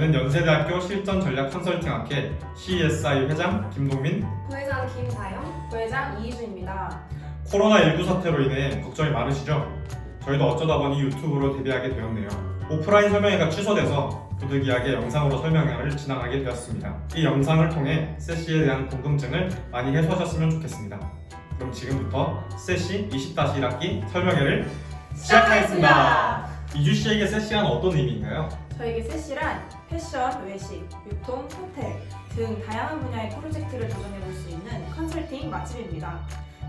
저는 연세대학교 실전전략 컨설팅학회 CESI 회장 김동민, 부회장 김다영, 부회장 이희주입니다. 코로나19 사태로 인해 걱정이 많으시죠? 저희도 어쩌다 보니 유튜브로 데뷔하게 되었네요. 오프라인 설명회가 취소돼서 부득이하게 영상으로 설명회를 진행하게 되었습니다. 이 영상을 통해 세시에 대한 궁금증을 많이 해소하셨으면 좋겠습니다. 그럼 지금부터 세시 20-1학기 설명회를 시작하겠습니다. 이주 씨에게 세시란 어떤 의미인가요? 저에게 세시란 패션, 외식, 유통, 호텔 등 다양한 분야의 프로젝트를 도전해볼 수 있는 컨설팅 맛집입니다.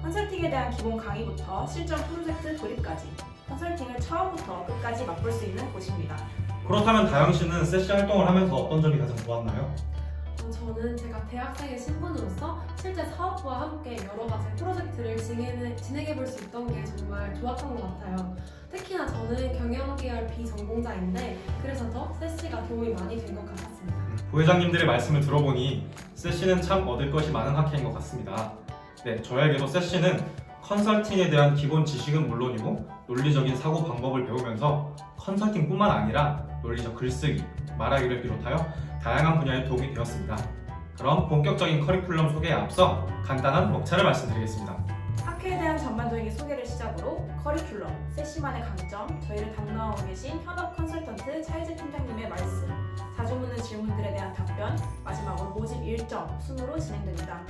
컨설팅에 대한 기본 강의부터 실전 프로젝트 돌입까지 컨설팅을 처음부터 끝까지 맛볼 수 있는 곳입니다. 그렇다면 다영 씨는 세시 활동을 하면서 어떤 점이 가장 좋았나요? 저는 제가 대학생의 신분으로서 실제 사업부와 함께 여러 가지 프로젝트를 진행해 볼 수 있던 게 정말 좋았던 것 같아요. 특히나 저는 경영계열 비전공자인데 그래서 더 세시가 도움이 많이 된 것 같았습니다. 부회장님들의 말씀을 들어보니 세시는 참 얻을 것이 많은 학회인 것 같습니다. 네, 저에게도 세시는 컨설팅에 대한 기본 지식은 물론이고 논리적인 사고 방법을 배우면서 컨설팅뿐만 아니라 논리적 글쓰기, 말하기를 비롯하여 다양한 분야에 도움이 되었습니다. 그럼 본격적인 커리큘럼 소개에 앞서 간단한 목차를 말씀드리겠습니다. 학회에 대한 전반적인 소개를 시작으로 커리큘럼, 세시만의 강점, 저희를 담당하고 계신 현업 컨설턴트 차이재 팀장님의 말씀, 자주 묻는 질문들에 대한 답변, 마지막으로 모집 일정, 순으로 진행됩니다.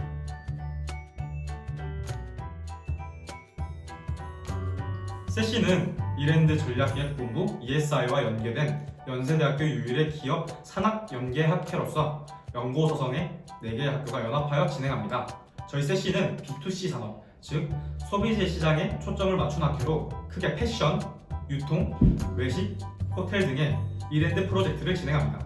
세시는 이랜드 전략기획본부 ESI와 연계된 연세대학교 유일의 기업 산학연계학회로서 연고서성의 4개의 학교가 연합하여 진행합니다. 저희 세시는 B2C 산업, 즉 소비재 시장에 초점을 맞춘 학회로 크게 패션, 유통, 외식, 호텔 등의 이랜드 프로젝트를 진행합니다.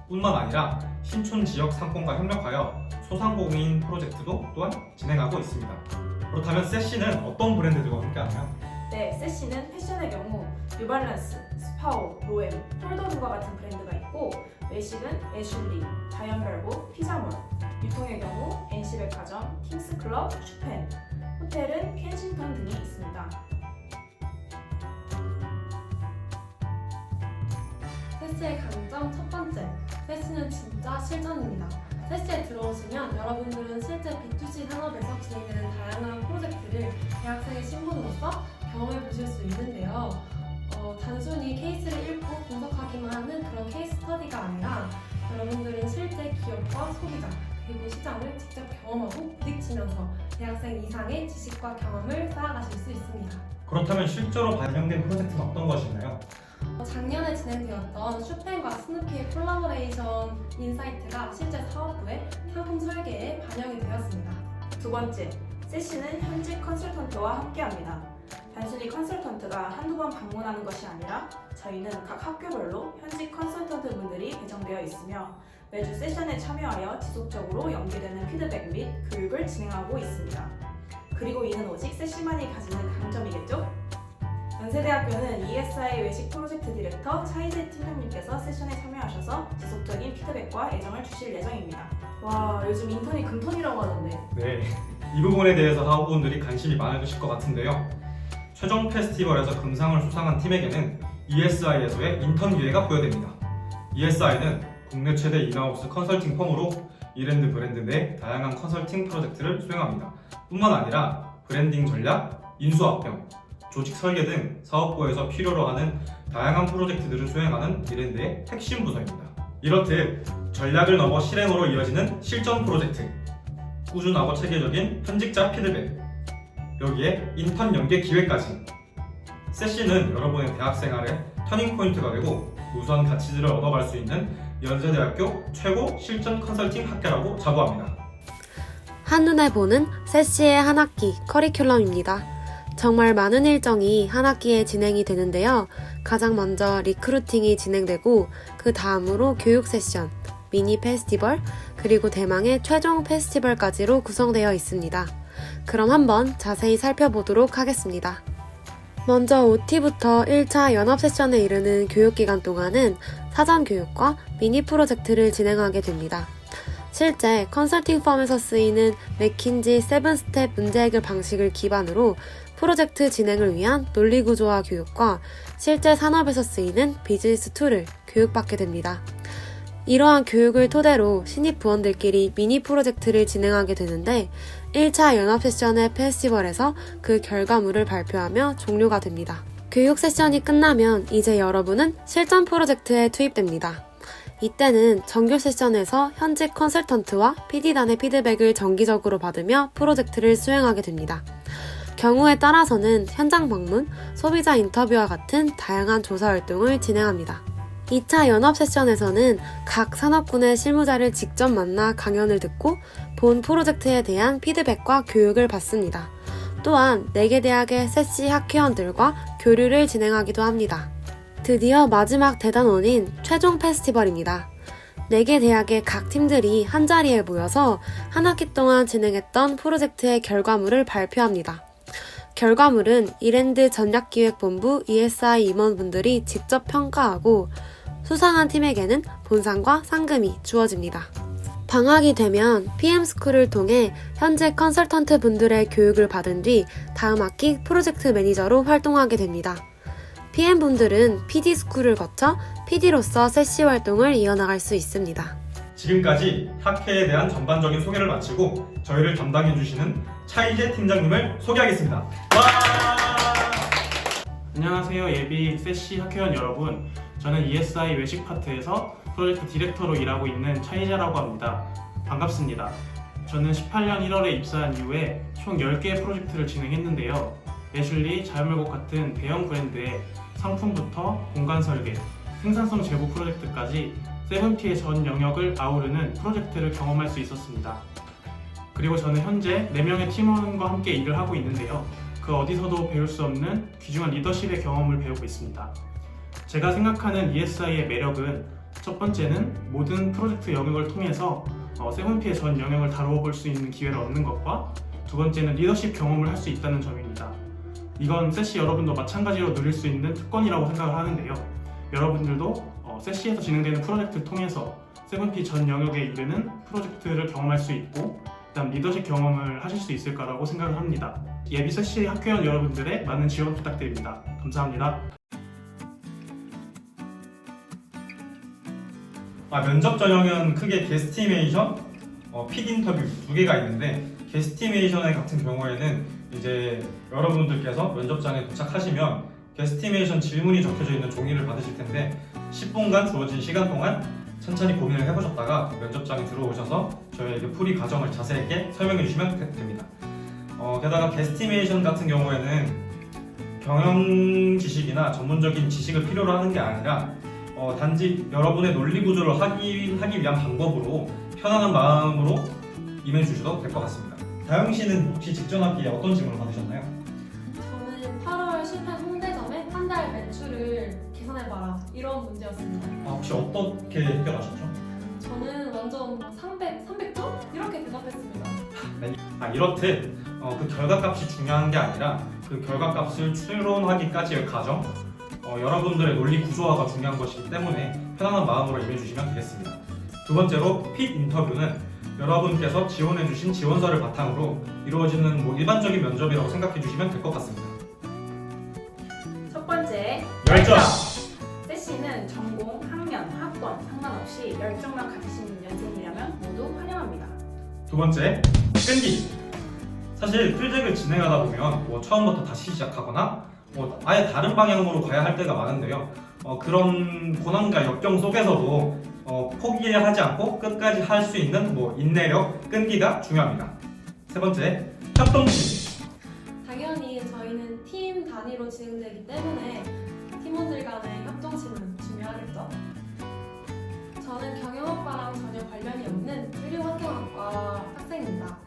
뿐만 아니라 신촌 지역 상권과 협력하여 소상공인 프로젝트도 또한 진행하고 있습니다. 그렇다면 세시는 어떤 브랜드들과 함께하나요? 네, 세시는 패션의 경우 뉴발란스, 스파오, 로엠, 폴더 등과 같은 브랜드가 있고 외식은 애슐리, 자이언벨보, 피자몰, 유통의 경우 NC백화점, 킹스클럽, 슈펜, 호텔은 켄싱턴 등이 있습니다. 세시의 강점 첫 번째, 세시는 진짜 실전입니다. 세시에 들어오시면 여러분들은 실제 B2C 산업에서 진행되는 다양한 프로젝트를 대학생의 신분으로서 경험해 보실 수 있는데요. 단순히 케이스를 읽고 분석하기만 하는 그런 케이스 스터디가 아니라 여러분들은 실제 기업과 소비자 그리고 시장을 직접 경험하고 부딪히면서 대학생 이상의 지식과 경험을 쌓아가실 수 있습니다. 그렇다면 실제로 반영된 프로젝트는 어떤 것인가요? 작년에 진행되었던 슈펜과 스누피의 콜라보레이션 인사이트가 실제 사업부의 상품 설계에 반영이 되었습니다. 두 번째, 세시는 현직 컨설턴트와 함께합니다. 단순히 컨설턴트가 한두 번 방문하는 것이 아니라 저희는 각 학교별로 현직 컨설턴트 분들이 배정되어 있으며 매주 세션에 참여하여 지속적으로 연계되는 피드백 및 교육을 진행하고 있습니다. 그리고 이는 오직 세시만이 가지는 강점이겠죠? 연세대학교는 ESI 외식 프로젝트 디렉터 차이재 팀장님께서 세션에 참여하셔서 지속적인 피드백과 애정을 주실 예정입니다. 와, 요즘 인턴이 금턴이라고 하던데. 네, 이 부분에 대해서 학우분들이 관심이 많으실 것 같은데요. 최종 페스티벌에서 금상을 수상한 팀에게는 ESI에서의 인턴 기회가 부여됩니다. ESI는 국내 최대 인하우스 컨설팅 펌으로 이랜드 브랜드 내 다양한 컨설팅 프로젝트를 수행합니다. 뿐만 아니라 브랜딩 전략, 인수합병, 조직 설계 등 사업부에서 필요로 하는 다양한 프로젝트들을 수행하는 이랜드의 핵심 부서입니다. 이렇듯 전략을 넘어 실행으로 이어지는 실전 프로젝트, 꾸준하고 체계적인 현직자 피드백, 여기에 인턴 연계 기회까지 세시는 여러분의 대학 생활의 터닝포인트가 되고 우수한 가치들을 얻어갈 수 있는 연세대학교 최고 실전 컨설팅 학교라고 자부합니다. 한눈에 보는 세시의 한 학기 커리큘럼입니다. 정말 많은 일정이 한 학기에 진행이 되는데요. 가장 먼저 리크루팅이 진행되고 그 다음으로 교육 세션, 미니 페스티벌, 그리고 대망의 최종 페스티벌까지로 구성되어 있습니다. 그럼 한번 자세히 살펴보도록 하겠습니다. 먼저 OT부터 1차 연합 세션에 이르는 교육기간 동안은 사전 교육과 미니 프로젝트를 진행하게 됩니다. 실제 컨설팅 펌에서 쓰이는 맥킨지 7스텝 문제 해결 방식을 기반으로 프로젝트 진행을 위한 논리 구조화 교육과 실제 산업에서 쓰이는 비즈니스 툴을 교육받게 됩니다. 이러한 교육을 토대로 신입 부원들끼리 미니 프로젝트를 진행하게 되는데 1차 연합 세션의 페스티벌에서 그 결과물을 발표하며 종료가 됩니다. 교육 세션이 끝나면 이제 여러분은 실전 프로젝트에 투입됩니다. 이때는 정규 세션에서 현직 컨설턴트와 PD단의 피드백을 정기적으로 받으며 프로젝트를 수행하게 됩니다. 경우에 따라서는 현장 방문, 소비자 인터뷰와 같은 다양한 조사 활동을 진행합니다. 2차 연합 세션에서는 각 산업군의 실무자를 직접 만나 강연을 듣고 본 프로젝트에 대한 피드백과 교육을 받습니다. 또한 4개 대학의 세시 학회원들과 교류를 진행하기도 합니다. 드디어 마지막 대단원인 최종 페스티벌입니다. 4개 대학의 각 팀들이 한자리에 모여서 한 학기 동안 진행했던 프로젝트의 결과물을 발표합니다. 결과물은 이랜드 전략기획본부 ESI 임원분들이 직접 평가하고 수상한 팀에게는 본상과 상금이 주어집니다. 방학이 되면 PM스쿨을 통해 현재 컨설턴트 분들의 교육을 받은 뒤 다음 학기 프로젝트 매니저로 활동하게 됩니다. PM분들은 PD스쿨을 거쳐 PD로서 세시 활동을 이어나갈 수 있습니다. 지금까지 학회에 대한 전반적인 소개를 마치고 저희를 담당해주시는 차이재 팀장님을 소개하겠습니다. 와! 안녕하세요. 예비 세시 학회원 여러분. 저는 ESI 외식 파트에서 프로젝트 디렉터로 일하고 있는 차이재라고 합니다. 반갑습니다. 저는 18년 1월에 입사한 이후에 총 10개의 프로젝트를 진행했는데요. 애슐리, 자연물곡 같은 대형 브랜드의 상품부터 공간 설계, 생산성 제고 프로젝트까지 세븐티의 전 영역을 아우르는 프로젝트를 경험할 수 있었습니다. 그리고 저는 현재 4명의 팀원과 함께 일을 하고 있는데요. 그 어디서도 배울 수 없는 귀중한 리더십의 경험을 배우고 있습니다. 제가 생각하는 ESI의 매력은 첫 번째는 모든 프로젝트 영역을 통해서 세븐티의 전 영역을 다루어 볼 수 있는 기회를 얻는 것과 두 번째는 리더십 경험을 할 수 있다는 점입니다. 이건 세시 여러분도 마찬가지로 누릴 수 있는 특권이라고 생각을 하는데요. 여러분들도 세시에서 진행되는 프로젝트를 통해서 세븐티 전 영역에 이르는 프로젝트를 경험할 수 있고 그다음 리더십 경험을 하실 수 있을 거라고 생각을 합니다. 예비 세시 학회원 여러분들의 많은 지원 부탁드립니다. 감사합니다. 면접 전형은 크게 게스티메이션, PD 인터뷰 2개가 있는데 게스티메이션 같은 경우에는 이제 여러분들께서 면접장에 도착하시면 게스티메이션 질문이 적혀져 있는 종이를 받으실 텐데 10분간 주어진 시간 동안 천천히 고민을 해보셨다가 면접장에 들어오셔서 저희에게 풀이 과정을 자세하게 설명해 주시면 됩니다. 게다가 게스티메이션 같은 경우에는 경영 지식이나 전문적인 지식을 필요로 하는 게 아니라 단지 여러분의 논리 구조를 하기 위한 방법으로 편안한 마음으로 임해 주셔도 될 것 같습니다. 다영 씨는 혹시 직전 학기에 어떤 질문을 받으셨나요? 저는 8월 실패 홍대점의 한 달 매출을 계산해봐라 이런 문제였습니다. 혹시 어떻게 해결하셨죠? 저는 완전 300점? 이렇게 대답했습니다. 이렇듯 그 결과값이 중요한 게 아니라 그 결과값을 추론하기까지의 과정, 여러분들의 논리 구조화가 중요한 것이기 때문에 편안한 마음으로 임해주시면 되겠습니다. 두 번째로 핏 인터뷰는 여러분께서 지원해주신 지원서를 바탕으로 이루어지는 일반적인 면접이라고 생각해주시면 될 것 같습니다. 첫 번째, 열정! 세시는 전공, 학년, 학번 상관없이 열정만 가지신 연생이라면 모두 환영합니다. 두 번째, 끈기! 사실 필드를 진행하다 보면 처음부터 다시 시작하거나 아예 다른 방향으로 가야 할 때가 많은데요. 그런 고난과 역경 속에서도 포기하지 않고 끝까지 할 수 있는 인내력, 끈기가 중요합니다. 세 번째, 협동심. 당연히 저희는 팀 단위로 진행되기 때문에 팀원들 간의 협동심은 중요하겠죠. 저는 경영학과랑 전혀 관련이 없는 의료환경학과 학생입니다.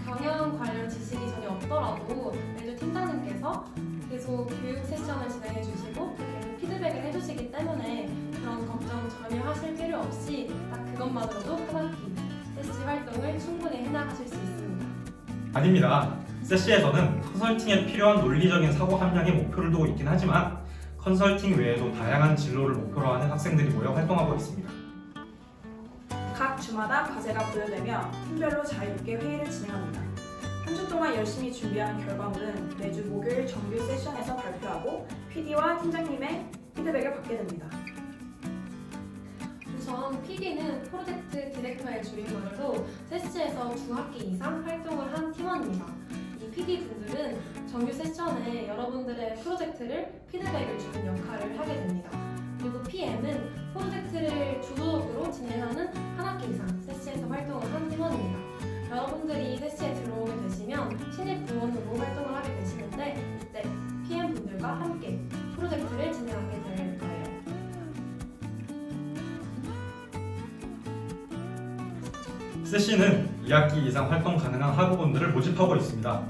경영 관련 지식이 전혀 없더라도 매주 팀장님께서 계속 교육 세션을 진행해 주시고 계속 피드백을 해주시기 때문에 그런 걱정 전혀 하실 필요 없이 딱 그것만으로도 한 학기 세시 활동을 충분히 해나가실 수 있습니다. 아닙니다. 세시에서는 컨설팅에 필요한 논리적인 사고 함량에 목표를 두고 있긴 하지만 컨설팅 외에도 다양한 진로를 목표로 하는 학생들이 모여 활동하고 있습니다. 각 주마다 과제가 부여되며 팀별로 자유롭게 회의를 진행합니다. 한 주 동안 열심히 준비한 결과물은 매주 목요일 정규 세션에서 발표하고 PD와 팀장님의 피드백을 받게 됩니다. 우선 PD는 프로젝트 디렉터의 줄임말로 세시에서 2학기 이상 활동을 한 팀원입니다. 이 PD 분들은 정규 세션에 여러분들의 프로젝트를 피드백을 주는 역할을 하게 됩니다. 그리고 PM은 프로젝트를 주도적으로 진행하는 한 학기 이상 세시에서 활동을 한 팀원입니다. 여러분들이 세시에 들어오게 되시면 신입 부원으로 활동을 하게 되시는데 이때 PM 분들과 함께 프로젝트를 진행하게 될 거예요. 세시는 2학기 이상 활동 가능한 학우분들을 모집하고 있습니다.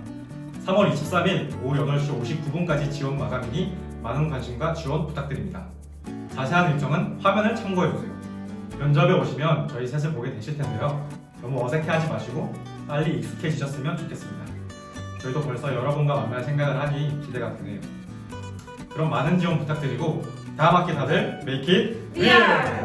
3월 23일 오후 8시 59분까지 지원 마감이니 많은 관심과 지원 부탁드립니다. 자세한 일정은 화면을 참고해주세요. 면접에 오시면 저희 셋을 보게 되실 텐데요. 너무 어색해하지 마시고 빨리 익숙해지셨으면 좋겠습니다. 저희도 벌써 여러분과 만날 생각을 하니 기대가 되네요. 그럼 많은 지원 부탁드리고 다음 학기 다들 make it real!